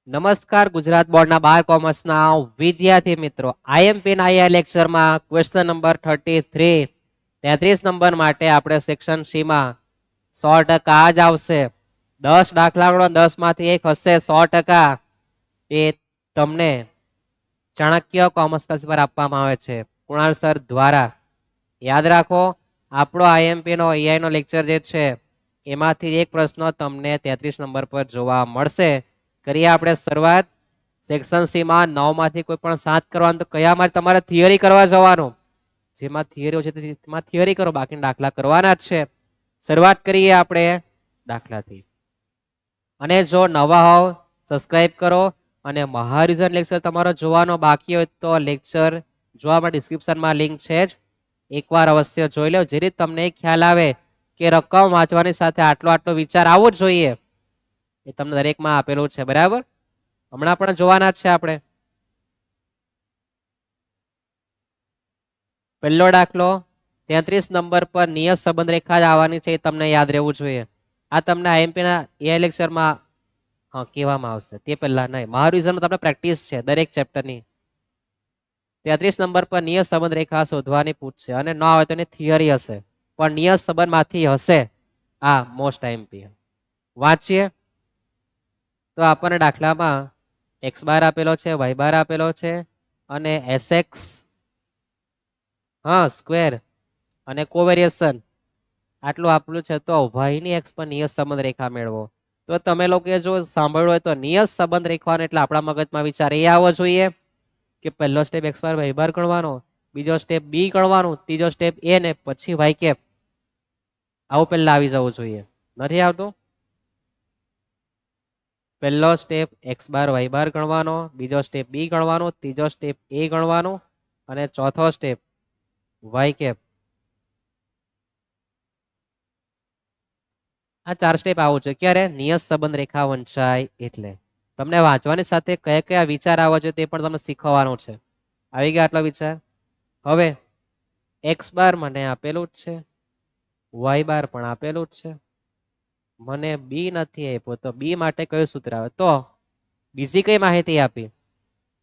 નમસ્કાર ગુજરાત બોર્ડના 12 કોમર્સના વિદ્યાર્થી મિત્રો, આઈએમપી ના આ લેક્ચરમાં ક્વેશ્ચન નંબર 33 નંબર માટે આપણે સેક્શન સી માં 100% જ આવશે. 10 દાખલા ગણો, 10 માંથી એક હશે 100%. એ તમને ચાણક્ય કોમર્સ ક્લાસ પર આપવામાં આવે છે કુણાલ સર દ્વારા. યાદ રાખો, આપણો આઈએમપી નો એઆઈ નો લેક્ચર જે છે એમાંથી એક પ્રશ્ન તમને 33 નંબર પર જોવા મળશે. કરીએ આપણે શરૂઆત. સેક્શન સી માં 9 માંથી કોઈ પણ 7 કરવાનું, તો કયામાં તમારે થિયરી કરવા જવાનું. જેમાં થિયરી છે તેમાં થિયરી કરો, બાકી દાખલા કરવાના જ છે. શરૂઆત કરીએ આપણે દાખલાથી. અને જો નવા હોવ સબસ્ક્રાઇબ કરો, અને મહારિઝન લેક્ચર તમારો જોવાનો બાકી હોય તો લેક્ચર જોવા માટે ડિસ્ક્રિપ્શનમાં લિંક છે જ, એકવાર અવશ્ય જોઈ લો, જેથી તમને ખ્યાલ આવે કે રકમ વાંચવાની સાથે આટલો આટલો વિચાર આવવો જ જોઈએ. એ તમને દરેકમાં આપેલું છે, બરાબર. હમણાં પણ જોવાના જ છે આપણે. પહેલો દાખલો 33 નંબર પર નિયત સંબંધ રેખા જ આવવાની છે, એ તમને યાદ રહેવું જોઈએ. આ તમને આઈએમપી ના એઆઈ લેક્ચરમાં કહેવામાં આવશે. તે પહેલા નહીં, મહારિઝનમાં તમને પ્રેક્ટિસ છે દરેક ચેપ્ટરની. 33 નંબર પર નિયત સંબંધ રેખા શોધવાની પૂછશે, અને ન આવે તો એની થિયરી હશે, પણ નિયત સંબંધ માંથી હશે. આ મોસ્ટ આઈએમપી. વાંચીએ તો આપણને દાખલામાં એક્સ બાર આપેલો છે, વાય બાર આપેલો છે, અને એસએક્સ સ્ક્વેર અને કોવેરિએશન આટલું આપેલું છે. તો y ની x પર નિયત સંબંધ રેખા મેળવો. તો તમે લોકો જો સાંભળ્યું હોય તો નિયત સંબંધ રેખાનો એટલે આપણા મગજમાં વિચાર એ આવવો જોઈએ કે પહેલો સ્ટેપ x બાર y બાર ગણવાનો, બીજો સ્ટેપ બી ગણવાનો, ત્રીજો સ્ટેપ એ ને પછી y કેપ. આવું પહેલા આવી જવું જોઈએ. નથી આવતું. પહેલો સ્ટેપ એક્સ બાર વાય બાર ગણવાનો, બીજો સ્ટેપ બી ગણવાનો, ત્રીજો સ્ટેપ એ ગણવાનો, અને ચોથો સ્ટેપ વાય કેપ. આ 4 સ્ટેપ આવું છે ક્યારે? નિયત સંબંધ રેખા વંચાય એટલે. તમને વાંચવાની સાથે કયા કયા વિચાર આવે છે તે પણ તમને શીખવવાનું છે. આવી ગયા આટલો વિચાર? હવે એક્સ બાર મને આપેલું જ છે, વાય બાર પણ આપેલું જ છે, મને બી નથી આપ્યો, તો બી માટે કયું સૂત્ર આવે? તો બીજી કઈ માહિતી આપી?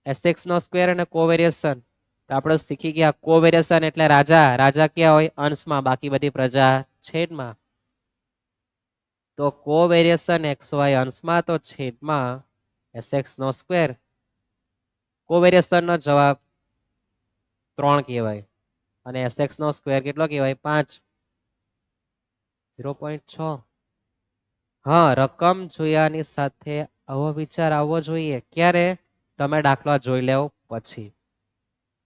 એસએક્સ નો સ્ક્વેર અને કોવેરિએશન. તો આપણે શીખી ગયા કોવેરિએશન એટલે રાજા. રાજા ક્યાં હોય? અંશમાં, બાકી બધી પ્રજા છેદમાં. તો કોવેરિએશન એક્સ વાય અંશમાં તો છેદમાં એસએક્સ નો સ્ક્વેર. કોવેરિએશન નો જવાબ 3 કહેવાય, અને એસએક્સ નો સ્ક્વેર કેટલો કહેવાય? 5. 0.6. રકમ જોયાની સાથે આવો વિચાર આવવો જોઈએ. ક્યારે? તમે દાખલા જોઈ લેવો પછી.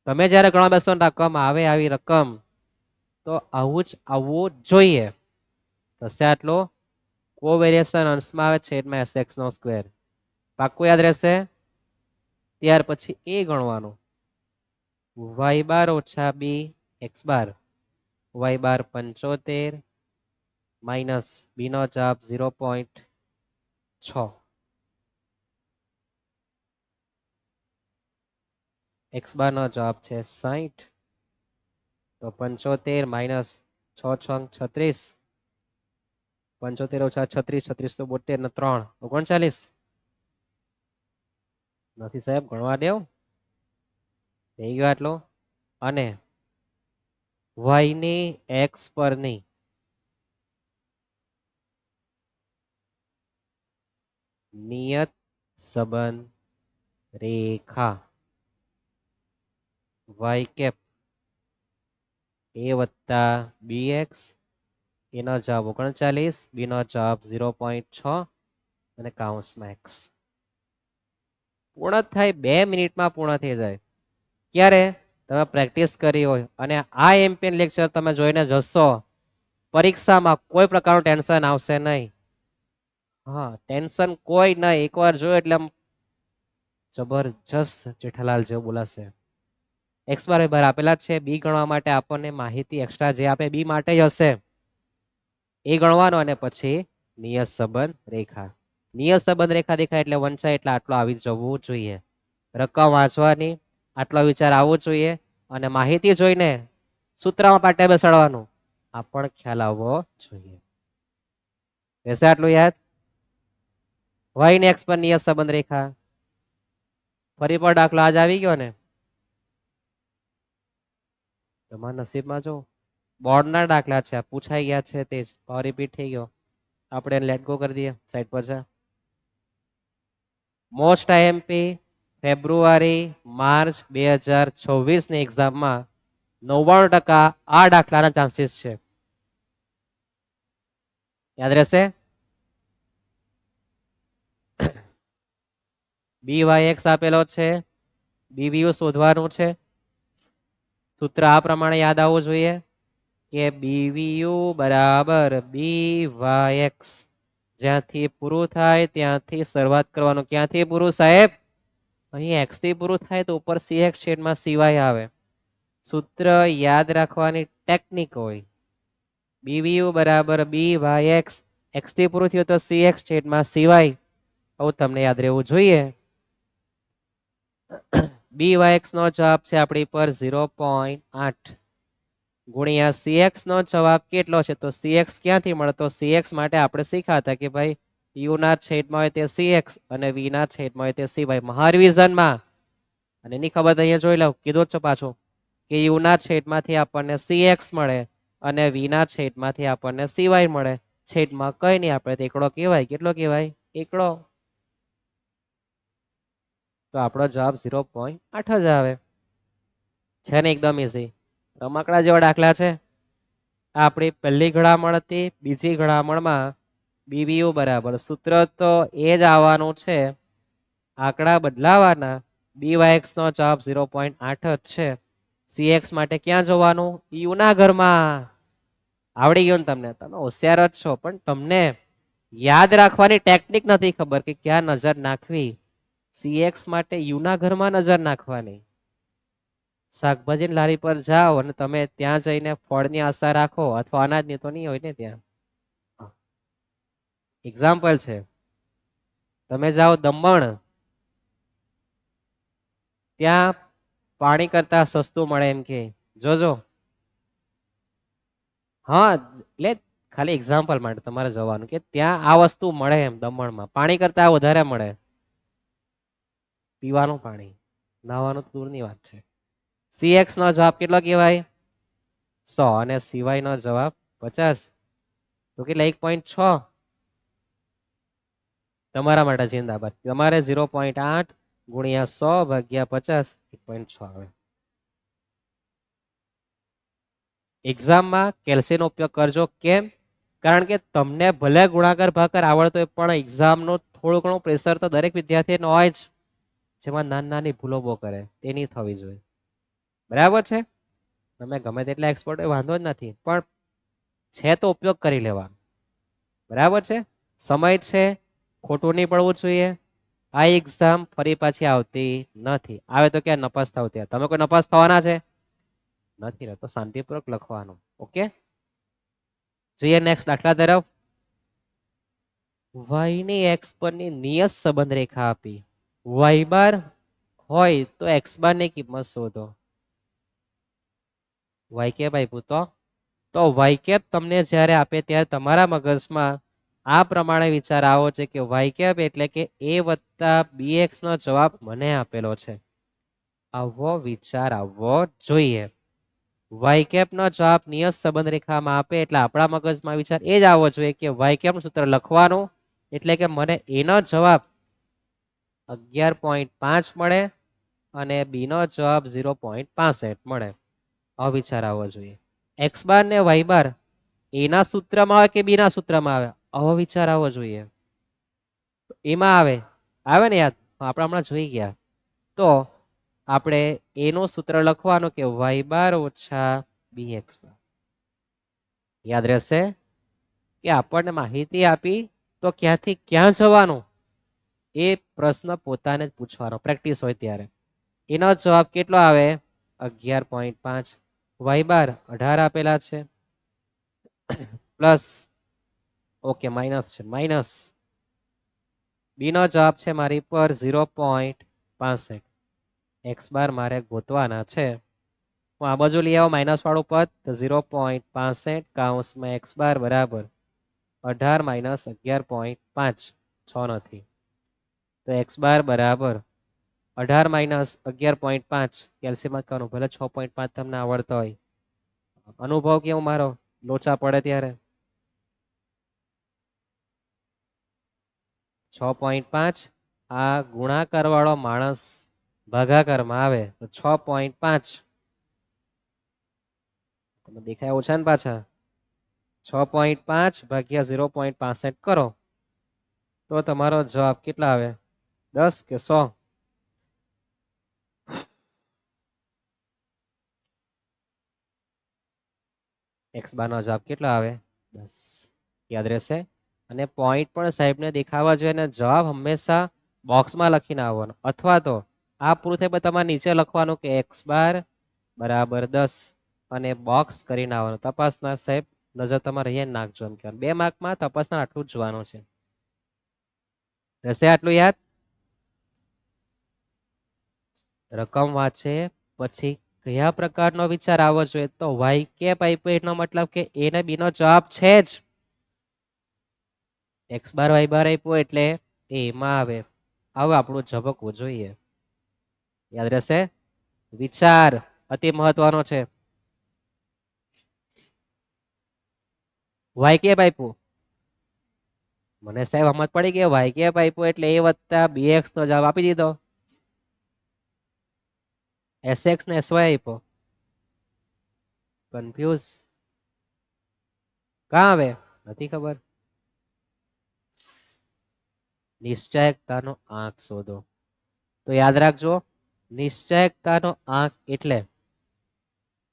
તમે જ્યારે ગણવા બેસો દાખલામાં આવે આવી રકમ, તો આવું જ આવવું જોઈએ. થશે આટલો. કોવેરિએશન અંશમાં આવે છેદમાં એસએક્સ નો સ્ક્વેર. પાક્કું યાદ રહેશે. ત્યાર પછી એ ગણવાનું, વાય બાર ઓછા બી એક્સ બાર. વાય બાર 75 માઇનસ બી નો જવાબ 0.6. એક્સ બાર નો જવાબ છે 60. તો 75 માઇનસ 6 6 36. 75 ઓછા 36, 36 તો 72 ને 3 39. નથી સાહેબ, ગણવા દેવ. થઈ ગયો આટલો. અને y ની x પરની નિયત સંબંધ રેખા y કેપ a વત્તા bx. એનો જવાબ 39, બી નો જવાબ 0.6, અને કાઉન્સમાં x. પૂર્ણ થાય 2 મિનિટમાં પૂર્ણ થઈ જાય. ક્યારે? તમે પ્રેક્ટિસ કરી હોય અને આ એમપીએન લેક્ચર તમે જોઈને જશો, પરીક્ષામાં કોઈ પ્રકારનું ટેન્શન આવશે નહીં. ટેન્શન કોઈ નહીં. એકવાર જોયું એટલે જબરજસ્ત જેઠાલાલ જેવું બોલાશે. એક્સ બાર બાર આપેલા છે. બી ગણવા માટે આપણને માહિતી એક્સ્ટ્રા જે આપે બી માટે જ હશે એ ગણવાનો, અને પછી નિયત સંબંધ રેખા. નિયત સંબંધ રેખા દેખાય એટલે વંચાય એટલે આટલો આવી જવું જોઈએ. રકમ વાંચવાની, આટલો વિચાર આવવો જોઈએ, અને માહિતી જોઈને સૂત્રમાં પાટે બેસાડવાનું, આ પણ ખ્યાલ આવવો જોઈએ. રહેશે આટલું યાદ? y ને x પર નિયત સંબંધ રેખા ફરી પર દાખલો આજ આવી ગયો ને તમારા નસીબમાં જો બોર્ડના દાખલા છે પૂછાઈ ગયા છે તે જ રિપીટ થઈ ગયો આપણે લેટ ગો કરી દઈએ સાઈડ પર છે મોસ્ટ આઈએમપી ફેબ્રુઆરી માર્ચ 2026 ની એક્ઝામમાં 99% આ દાખલાના ચાન્સીસ છે યાદ રહેશે BYX આપેલો છે BVU શોધવાનું છે સૂત્ર આ પ્રમાણે યાદ આવવું જોઈએ કે BVU બરાબર BYX જ્યાંથી પૂરું થાય ત્યાંથી શરૂઆત કરવાનું ક્યાંથી પૂરું સાહેબ અહીં x થી પૂરું થાય તો ઉપર CX છેદમાં CY આવે સૂત્ર યાદ રાખવાની ટેકનિક હોય BVU બરાબર BYX x થી પૂરું થયું તો CX છેદમાં CY આવું તમને યાદ રહેવું જોઈએ BYX નો જવાબ છે આપણી પર 0.8 ગુણ્યા CX નો જવાબ કેટલો છે તો CX ક્યાંથી મળે તો CX માટે આપણે શીખ્યા હતા કે ભાઈ U ના છેદમાં હોય તે CX અને V ના છેદમાં હોય તે CY મહારિવિઝનમાં અને એની ખબર અહીંયા જોઈ લઉં કીધું જ છે પાછું કે U ના છેદમાંથી આપણને CX મળે અને V ના છેદમાંથી આપણને CY મળે છેદમાં કઈ નહીં આપણે એકડો કહેવાય કેટલો કહેવાય એકડો તો આપણો જવાબ 0.8 જ આવે છે ને એકદમ ઈઝી રમકડા જેવા દાખલા છે આપણી પહેલી ઘડામણ હતી બીજી ઘડામણમાં BVU બરાબર સૂત્ર તો એ જ આવવાનું છે આંકડા બદલાવાના BYX નો જવાબ 0.8 જ છે CX માટે ક્યાં જોવાનું U ના ઘરમાં આવડી ગયું ને તમને તમે હોશિયાર જ છો પણ તમને યાદ રાખવાની ટેકનિક નથી ખબર કે ક્યાં નજર નાખવી CX માટે U ના ઘરમાં નજર નાખવાની શાકભાજી લારી પર જાઓ અને તમે ત્યાં જઈને ફળની આશા રાખો અથવા અનાજની તો નહીં હોય ને ત્યાં એક્ઝામ્પલ છે તમે જાઓ દમણ ત્યાં પાણી કરતા સસ્તું મળે એમ કે જોજો હા એટલે ખાલી એક્ઝામ્પલ માટે તમારે જવાનું કે ત્યાં આ વસ્તુ મળે એમ દમણમાં પાણી કરતા વધારે મળે પીવાનું પાણી નાવાનું દૂરની વાત છે CX નો જવાબ કેટલો કહેવાય 100 અને CY નો જવાબ 50 તો કેટલા 1.6 તમારા માટે જિંદાબાદ તમારે 0.8 ગુણ્યા 100 ભાગ્યા 50 1.6 આવે એક્ઝામમાં કેલ્સીનો ઉપયોગ કરજો કેમ કારણ કે તમને ભલે ગુણાકાર ભાગાકાર આવડતો હોય પણ એક્ઝામનું થોડું ઘણું પ્રેશર તો દરેક વિદ્યાર્થીને હોય જ જેમાં નાની નાની ભૂલો બહુ કરે તેની થવી જોઈએ બરાબર છે તમે ગમે તેટલા એક્સપર્ટ હોય વાંધો જ નથી પણ છે તો ઉપયોગ કરી લેવા બરાબર છે સમય છે ખોટું નહીં પડવું જોઈએ આ એક્ઝામ ફરી પાછી આવતી નથી આવે તો ક્યાં નપાસ થાવ ત્યાં તમે કોઈ નપાસ થવાના છે નથી રહેતો શાંતિપૂર્વક લખવાનું ઓકે જોઈએ નેક્સ્ટ દાખલા તરફ y ની x પરની નિયત સંબંધ રેખા આપી y બાર હોય તો x બાર ની કિંમત શોધો y કેપ આપ્યું તો y કેપ તમને જ્યારે આપે ત્યારે તમારા મગજમાં આ પ્રમાણે વિચાર આવો છે કે y કેપ એટલે કે a વત્તા bx નો જવાબ મને આપેલો છે આવો વિચાર આવવો જોઈએ y કેપ નો જવાબ નિયત સંબંધ રેખામાં આપે એટલે આપણા મગજમાં વિચાર એ જ આવવો જોઈએ કે y કેપ નું સૂત્ર લખવાનું એટલે કે મને એનો જવાબ 11.5 મળે અને બી નો જવાબ 0.65 મળે આવો વિચાર આવવો જોઈએ x બાર ને y બાર એના સૂત્રમાં આવે કે બી ના સૂત્રમાં આવે આવો વિચાર આવવો જોઈએ એમાં આવે આવે ને યાદ આપણે હમણાં જોઈ ગયા તો આપણે એનું સૂત્ર લખવાનું કે y બાર ઓછા bx બાર યાદ રહેશે કે આપણને માહિતી આપી તો ક્યાંથી ક્યાં જવાનું એ પ્રશ્ન પોતાને જ પૂછવાનો પ્રેક્ટિસ હોય ત્યારે એનો જવાબ કેટલો આવે 11.5 y બાર 18 આપેલા છે પ્લસ ઓકે માઇનસ છે માઇનસ બી નો જવાબ છે મારી પર 0.65 x બાર મારે ગોતવાના છે હું આ બાજુ લઈ આવો માઇનસ વાળું પદ તો 0.65 કૌંસમાં x બાર બરાબર 18 માઇનસ 11.5 6 નથી તો x બાર બરાબર 18 માઇનસ 11.5 કેલ્સીયમ કરવાનું ભલે 6.5 તમને આવડતો હોય. અનુભવ કેવો મારો લોચા પડે ત્યારે 6.5 આ ગુણાકાર વાળો માણસ ભાગાકારમાં આવે તો 6.5 તમે દેખાય ઓછા ને પાછા 6.5 ભાગ્યા 0.65 કરો તો તમારો જવાબ કેટલા આવે 10 કે 100 x બાર નો જવાબ કેટલો આવે 10 યાદ રહેશે અને પોઈન્ટ પણ સાહેબને દેખાવા જોઈએ અને જવાબ હંમેશા બોક્સમાં લખીને આવવાનો અથવા તો આ પૂરું થાય તમારે નીચે લખવાનું કે x બાર બરાબર 10 અને બોક્સ કરીને આવવાનું તપાસના સાહેબ નજર તમારે અહીંયા નાખજો એમ કહેવાનું 2 માર્કમાં તપાસના આટલું જ જોવાનું છે રહેશે આટલું યાદ રકમ વાંચે પછી કયા પ્રકારનો વિચાર આવવો જોઈએ તો y કેપ આપ્યો એનો મતલબ કે a ને b નો જવાબ છે જ x બાર y બાર આપ્યો એટલે a માં આવે હવે આપણું ઝબકવું જોઈએ યાદ રહેશે વિચાર અતિ મહત્વનો છે y કેપ આપ્યું મને સાહેબ સમજ પડી કે y કેપ આપ્યો એટલે a વત્તા bx નો જવાબ આપી દીધો sx ને sy આપ્યો કન્ફ્યુઝ કાં આવે નથી ખબર નિશ્ચયકતાનો આંક શોધો તો યાદ રાખજો નિશ્ચયકતાનો આંક એટલે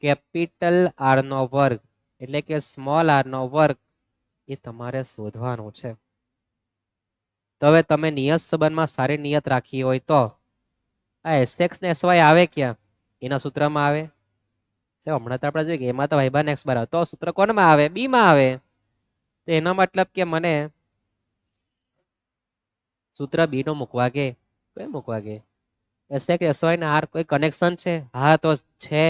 કેપિટલ આર નો વર્ગ એટલે કે સ્મોલ આર નો વર્ગ એ તમારે શોધવાનું છે તો હવે તમે નિયત સંબંધમાં સારી નિયત રાખી હોય તો આ sx ને sy આવે ક્યાં એના સૂત્રમાં આવે હમણાં તો આપણે જોઈએ એમાં તો y બાર x બાર તો સૂત્ર કોણમાં આવે બી માં આવે તો એનો મતલબ કે મને સૂત્ર બી નું મૂકવા કે કઈ મૂકવા કે sx sy ને r કોઈ કનેક્શન છે હા તો છે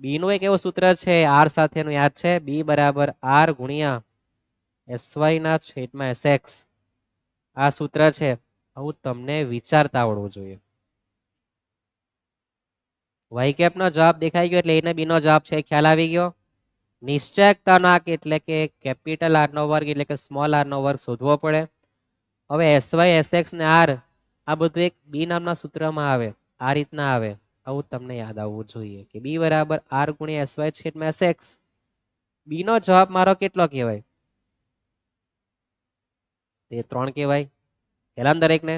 બી નું એક એવું સૂત્ર છે આર સાથેનું યાદ છે બી બરાબર આર ગુણ્યા sy ના છેદમાં sx આ સૂત્ર છે આવું તમને વિચારતા આવડવું જોઈએ y કેપ નો જવાબ દેખાઈ ગયો એટલે એને બી નો જવાબ છે ખ્યાલ આવી ગયો નિશ્ચયકતાનો આંક એટલે કે કેપિટલ આર નો વર્ગ એટલે કે સ્મોલ આર નો વર્ગ શોધવો પડે હવે sy sx ને r આ બધું એક બી નામના સૂત્રમાં આવે આ રીતના આવે આવું તમને યાદ આવવું જોઈએ કે બી બરાબર આર ગુણ્યા sy છેદમાં sx બી નો જવાબ મારો કેટલો કહેવાય તે 3 કહેવાય પહેલા દરેકને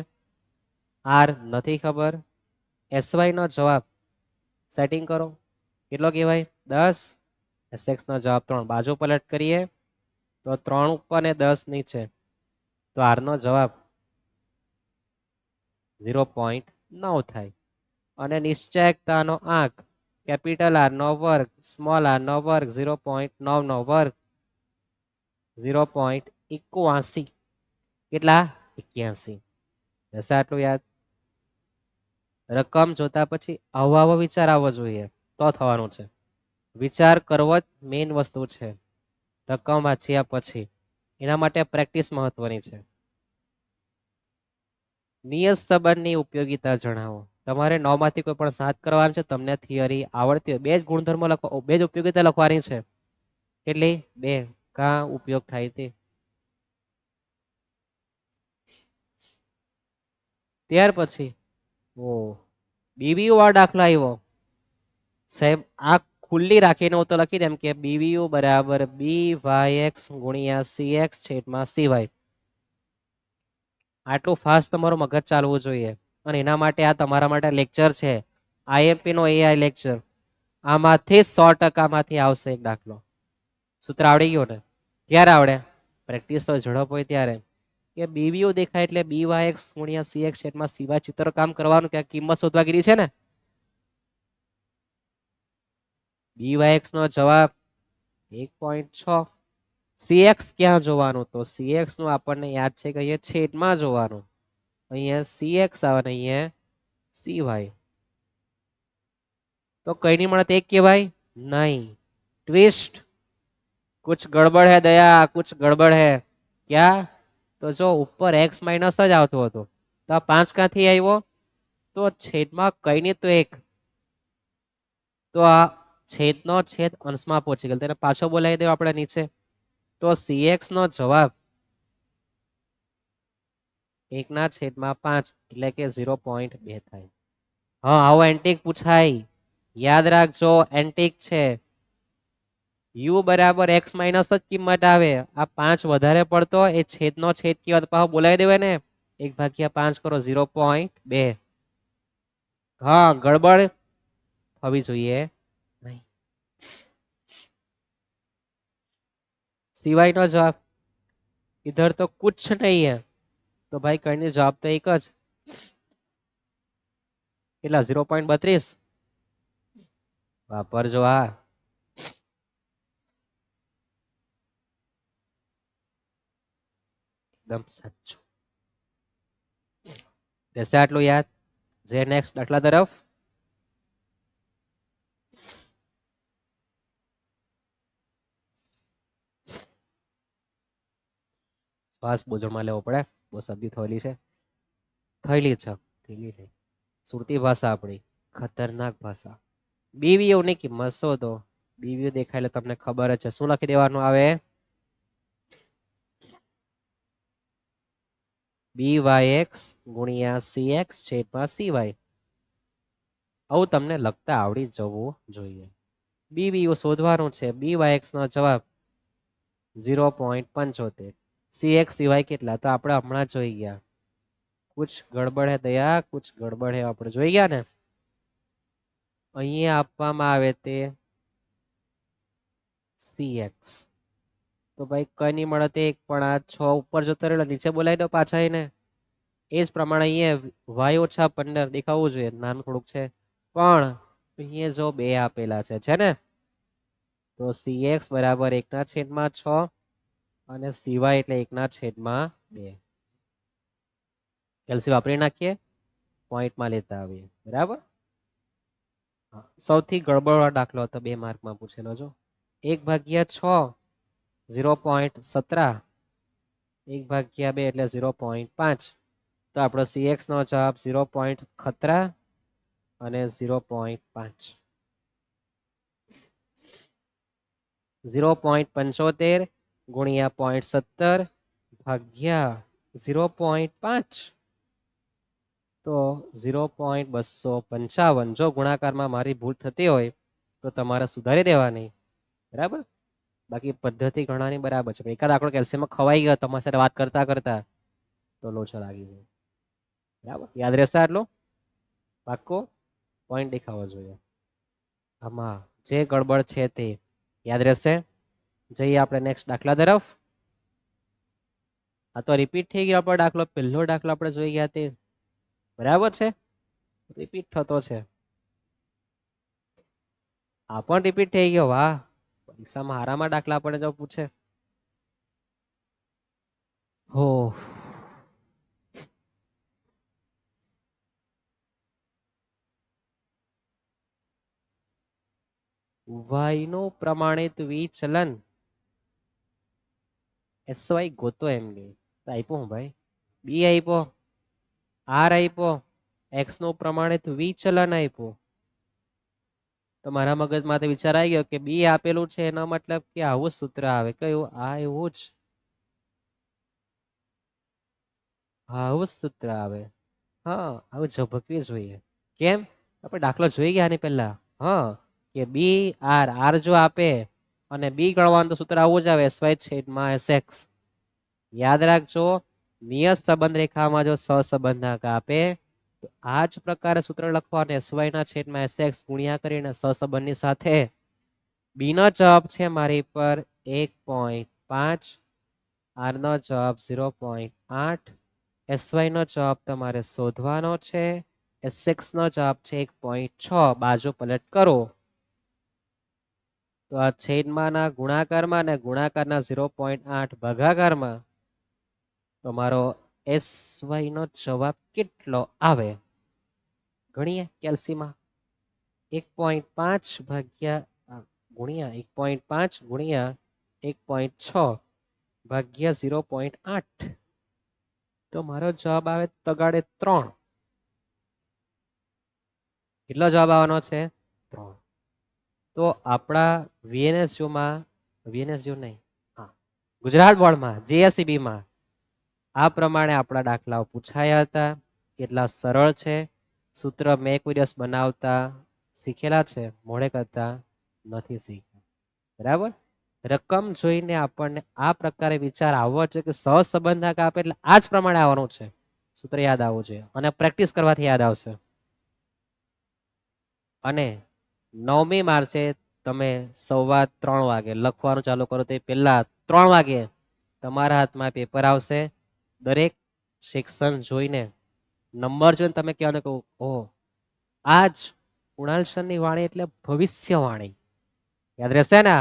આર નથી ખબર sy નો જવાબ સેટિંગ કરો કેટલો કહેવાય 10 sx નો જવાબ 3 બાજુ પલટ કરીએ તો 3 ઉપર ને 10 નીચે તો r નો જવાબ 0.9 થાય અને નિશ્ચયકતાનો આંક કેપિટલ આર નો વર્ગ સ્મોલ આર નો વર્ગ 0.9 નો વર્ગ 0.81 કેટલા 81 હશે આટલું યાદ રકમ જોતા પછી આવો વિચાર આવવો જોઈએ તો થવાનું છે વિચાર કરવો જ મેઇન વસ્તુ છે રકમ વાંચ્યા પછી એના માટે પ્રેક્ટિસ મહત્વની છે નિયત સંબંધની ઉપયોગિતા જણાવો તમારે 9 માંથી કોઈ પણ 7 કરવાનું છે તમને થિયરી આવડતી હોય બે જ ગુણધર્મો લખો બે જ ઉપયોગિતા લખવાની છે કેટલી બે કા ઉપયોગ થાય તે ત્યાર પછી ઓ બીબીયુ વાળો દાખલો આવ્યો સાહેબ આ ખુલ્લી રાખીને હું તો લખી દેમ કે બીવીયુ બરાબર બી વાય એક્સ ગુણ્યા સી એક્સ છેદમાં સી વાય આટલું ફાસ્ટ તમારું મગજ ચાલવું જોઈએ અને એના માટે આ તમારા માટે લેક્ચર છે આઈએમપી નો એઆઈ લેક્ચર આમાંથી 100% માંથી આવશે એક દાખલો સૂત્ર આવડી ગયો ને ક્યારે આવડે પ્રેક્ટિસ તો ઝડપ હોય ત્યારે કે બીવીયુ દેખાય એટલે બી વાય એક્સ ગુણ્યા સી એક્સ છેદમાં સી વાય ચિત્ર કામ કરવાનું કે કિંમત શોધવા ગીરી છે ને બી વાય એક્સ નો જવાબ 1.6 cx ક્યાં જોવાનું તો cx નું આપણને યાદ છે કે અહીંયા છેદમાં જોવાનું અહીંયા cx આવે ને અહીંયા cy તો કઈ નહીં મળે એક કહેવાય નહીં ટ્વિસ્ટ कुछ गड़बड़ है दया कुछ गड़बड़ है क्या તો જો ઉપર x માઇનસ જ આવતો હતો તો આ 5 ક્યાંથી આવ્યો તો છેદમાં કઈ નહીં તો એક, તો આ છેદનો છેદ અંશમાં પહોંચી ગયેલ, તેને પાછો બોલાવી દેવો આપણે નીચે. તો CX નો જવાબ 1/5 એટલે કે 0.2 થાય. હા, આવો એન્ટિક પૂછાય, યાદ રાખજો, એન્ટિક છે. u બરાબર x માઇનસ જ કિંમત આવે. આ 5 વધારે પડતો એ છેદનો છેદ કહેવાય, પાછો બોલાવી દેવાય ને. 1/5 કરો 0.2. હા, ગડબડ થવી જોઈએ નહીં. સિવાયનો જવાબ इधर तो कुछ नहीं है, तो भाई करने जवाब तो एक જ. કેટલા 0.32 વાપરજો આ. એકદમ સાચું રહેશે આટલું યાદ. જે નેક્સ્ટ દાખલા તરફ. શ્વાસ બોજણમાં લેવો પડે, બહુ શરદી થયેલી છે. થયેલી છે, થયેલી નહીં. સુરતી ભાષા આપણી ખતરનાક ભાષા. બીવીઓની કિંમત શોધો. બીવીઓ દેખાય એટલે તમને ખબર જ છે, શું લખી દેવાનું આવે? BYX ગુણ્યા CX છેદમાં CY. આવું તમને લખતા આવડી જવું જોઈએ. બીવીઓ શોધવાનું છે. BYX નો જવાબ 0.75. CX સિવાય કેટલા, તો આપણે હમણાં જોઈ ગયા. કુછ ગડબડ હે દયા, કુછ ગડબડ હે આપણે જોઈ ગયા ને. અહીંયા આપવામાં આવે તે CX, તો ભાઈ કઈ નહીં મળે તે 1, પણ આ 6 ઉપર જતો રહેલો, નીચે બોલાવી દો પાછા એને. એ જ પ્રમાણે અહીંયા y ઓછા 15 દેખાવું જોઈએ, નાનું થોડુંક છે, પણ અહીંયા જો 2 આપેલા છે ને. તો CX બરાબર 1/6 અને CY એટલે 1/2. એલસી વાપરી નાખીએ, પોઈન્ટમાં લેતા આવીએ, બરાબર. સૌથી ગડબડ દાખલો હતો 2 માર્કમાં પૂછેલો. જો 1/6 0.17, 1/2 એટલે 0.5. તો આપણો CX નો જવાબ 0.17 અને 0.5. 0.75 ગુણ્યા 0.17 ભાગ્યા 0.5, તો 0.255. જો ગુણાકારમાં મારી ભૂલ થતી હોય તો તમારે સુધારી દેવાની, બરાબર. બાકી પદ્ધતિ ઘણાની બરાબર છે. એકાદ આંકડો કેલ્શિયમમાં ખવાઈ ગયો તમારી સાથે વાત કરતા કરતા તો લોચો લાગી ગયો, બરાબર. યાદ રહેશે આટલું પાક્કો? પોઈન્ટ દેખાવો જોઈએ આમાં, જે ગડબડ છે તે યાદ રહેશે. જઈએ આપણે નેક્સ્ટ દાખલા તરફ. આ તો રિપીટ થઈ ગયો આપણો દાખલો, પહેલો દાખલો આપણે જોઈ ગયા તે, બરાબર છે. રિપીટ થતો છે, આ પણ રિપીટ થઈ ગયો. વાહ, પરીક્ષામાં હારામાં દાખલા પડે જો પૂછે. હો, y નું પ્રમાણિત વિચલન SY ગોતો એમ કે આપ્યો હું ભાઈ. બી આપ્યો, આર આપ્યો, x નું પ્રમાણિત વિચલન આપ્યું. તો મારા મગજમાંથી વિચાર આવી ગયો કે બી આપેલું છે એનો મતલબ કે આવું સૂત્ર આવે. કયું? આ એવું જ, આવું સૂત્ર આવે. હા, આવું ઝબકવી જોઈએ. કેમ? આપણે દાખલો જોઈ ગયા આની પહેલા. હા, કે બી આર, આર જો આપે અને બી ગણવાનું તો સૂત્ર આવું જ આવે, SY છેદમાં SX. યાદ રાખજો, નિયત સંબંધ રેખામાં જો સહસંબંધક આપે તો આ જ પ્રકારે સૂત્ર લખવાનું, SY ના છેદમાં SX ગુણ્યા કરીને સહસંબંધની સાથે. બી નો જવાબ છે મારી પર 1.5, આર નો જવાબ 0.8, SY નો જવાબ તમારે શોધવાનો છે. SX નો જવાબ છે 1.6. બાજુ પલટ કરો તો આ છેદમાંના ગુણાકારમાં અને ગુણાકારના 0.8 ભાગાકારમાં તમારો SY નો જવાબ કેટલો આવે? ગણીએ કેલ્સીમાં. 1.5 ભાગ્યા ગુણ્યા 1.5 ગુણ્યા 1.6 ભાગ્યા 0.8, તો મારો જવાબ આવે તગાડે 3. કેટલો જવાબ આવવાનો છે? 3. તો આપણા VNSU માં VNSU નહીં, હા, ગુજરાત બોર્ડમાં JSEB માં આ પ્રમાણે આપણા દાખલાઓ પૂછાયા હતા. કેટલા સરળ છે, સૂત્ર મેં કોઈ દિવસ બનાવતા શીખેલા છે, મોડે કરતા નથી શીખ્યા. બરાબર. રકમ જોઈને આપણને આ પ્રકારે વિચાર આવવો છે કે સહસંબંધક આપે એટલે આ જ પ્રમાણે આવવાનું છે. સૂત્ર યાદ આવવું જોઈએ અને પ્રેક્ટિસ કરવાથી યાદ આવશે. અને 9મી માર્ચે તમે 3:15 વાગે લખવાનું ચાલુ કરો તે પહેલા 3 વાગે તમારા હાથમાં પેપર આવશે. દરેક સેક્શન જોઈને નંબર જોઈને તમે કહેવાનું કે ઓહ, આજ કુણાલ સરની વાણી એટલે ભવિષ્યવાણી. યાદ રહેશે ને?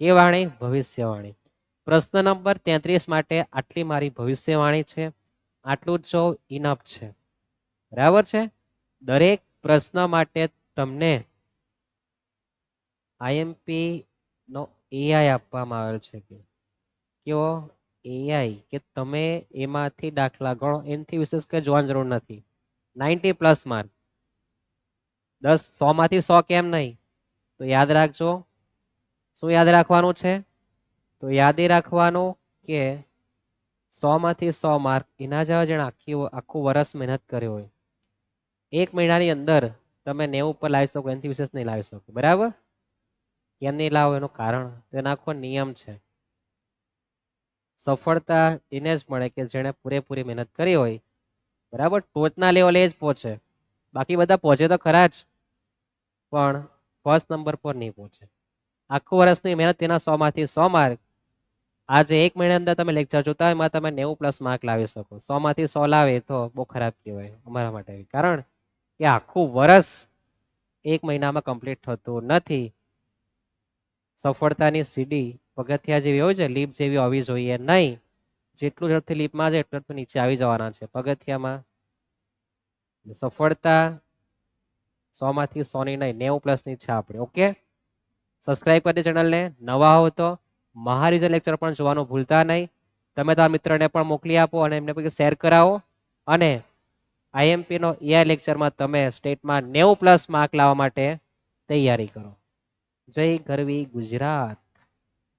એ વાણી ભવિષ્યવાણી. પ્રશ્ન નંબર 33 માટે આટલી મારી ભવિષ્યવાણી છે. આટલું જ જો ઇનફ છે. બરાબર છે. દરેક પ્રશ્ન માટે તમને આઈએમપી નો એઆઈ આપવામાં આવેલ છે. કેવો એઆઈ કે તમે એમાંથી દાખલા ગણો, એનાથી વિશેષ કઈ જોવાની જરૂર નથી. 90+ માર્ક. 100 માંથી 100 કેમ નહીં? તો યાદ રાખજો. શું યાદ રાખવાનું છે? તો યાદી રાખવાનું કે 100 માંથી 100 માર્ક એના જેવા જેણે આખું વર્ષ મહેનત કર્યો હોય. 1 મહિનાની અંદર તમે 90 ઉપર લાવી શકો, એનાથી વિશેષ નહીં લાવી શકો. બરાબર? કેમ નહીં લાવો એનું કારણ તેનો આખો નિયમ છે. સફળતા એને જ મળે કે જેણે પૂરેપૂરી મહેનત કરી હોય. બરાબર? ટોચના લેવલે જ પહોંચે. બાકી બધા પહોંચે તો ખરા જ, પણ ફર્સ્ટ નંબર પર નહીં પહોંચે. આખું વર્ષની મહેનત તેના 100 માંથી 100 માર્ક. આજે 1 મહિના અંદર તમે લેક્ચર જોતા હોય એમાં તમે 90+ માર્ક લાવી શકો. 100 માંથી 100 લાવે તો બહુ ખરાબ કહેવાય અમારા માટે. કારણ કે આખું વર્ષ 1 મહિનામાં કમ્પ્લીટ થતું નથી. સફળતાની સીડી પગથિયા જેવી હોય છે, લીપ જેવી હોવી જોઈએ નહીં. જેટલું ઝડપથી લીપમાં જાય એટલું નીચે આવી જવાના છે પગથિયામાં. સફળતા 100 માંથી 100 ની નહીં, 90+ ની છે આપણે. ઓકે, સબસ્ક્રાઇબ કરી ચેનલને. નવા હો તો મહારીઝન લેક્ચર પણ જોવાનું ભૂલતા નહીં. તમે તમારા મિત્રને પણ મોકલી આપો અને એમને પછી શેર કરાવો. અને આઈએમપી નો એઆઈ લેક્ચરમાં તમે સ્ટેટમાં 90+ માર્ક લાવવા માટે તૈયારી કરો. જય ગરવી ગુજરાત.